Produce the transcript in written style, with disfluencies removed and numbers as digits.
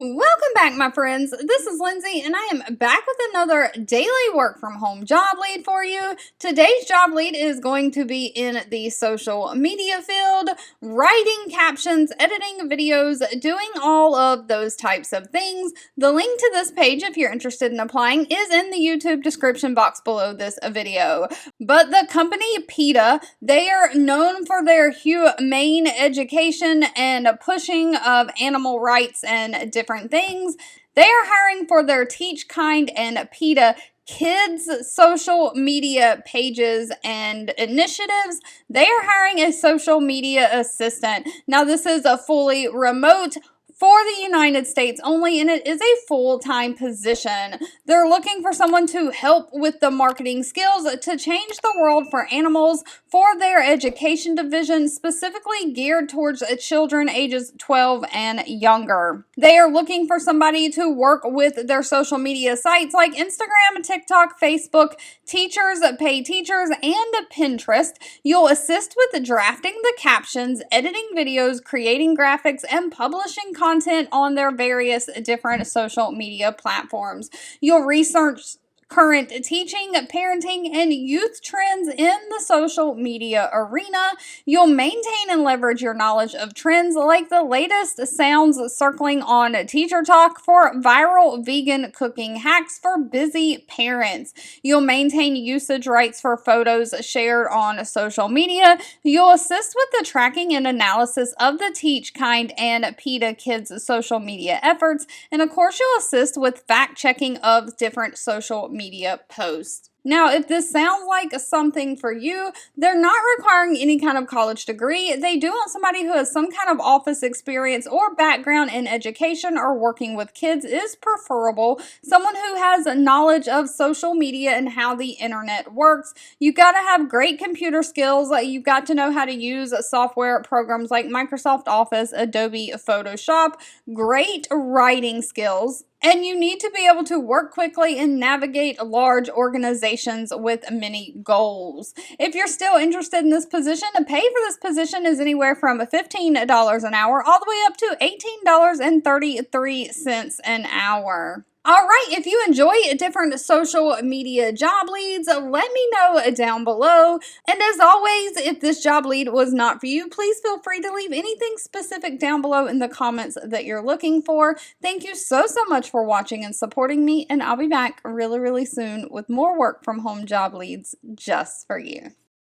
Welcome back, my friends. This is Lindsay, and I am back with another daily work from home job lead for you. Today's job lead is going to be in the social media field, writing captions, editing videos, doing all of those types of things. The link to this page, if you're interested in applying, is in the YouTube description box below this video. But the company PETA, they are known for their humane education and pushing of animal rights and different things. They are hiring for their Teach Kind and PETA kids social media pages and initiatives. They are hiring a social media assistant. Now, this is a fully remote for the United States only, and it is a full-time position. They're looking for someone to help with the marketing skills to change the world for animals for their education division, specifically geared towards children ages 12 and younger. They are looking for somebody to work with their social media sites like Instagram, TikTok, Facebook, teachers, paid teachers, and Pinterest. You'll assist with drafting the captions, editing videos, creating graphics, and publishing content on their various different social media platforms. You'll research current teaching, parenting, and youth trends in the social media arena. You'll maintain and leverage your knowledge of trends like the latest sounds circling on Teacher Talk for viral vegan cooking hacks for busy parents. You'll maintain usage rights for photos shared on social media. You'll assist with the tracking and analysis of the Teach Kind and PETA Kids social media efforts. And of course, you'll assist with fact-checking of different social media posts. Now, if this sounds like something for you, they're not requiring any kind of college degree. They do want somebody who has some kind of office experience or background in education or working with kids is preferable. Someone who has knowledge of social media and how the internet works. You've got to have great computer skills. You've got to know how to use software programs like Microsoft Office, Adobe Photoshop, great writing skills. And you need to be able to work quickly and navigate large organizations with many goals. If you're still interested in this position, the pay for this position is anywhere from $15 an hour all the way up to $18.33 an hour. All right, if you enjoy different social media job leads, let me know down below. And as always, if this job lead was not for you, please feel free to leave anything specific down below in the comments that you're looking for. Thank you so much for watching and supporting me, and I'll be back really soon with more work from home job leads just for you.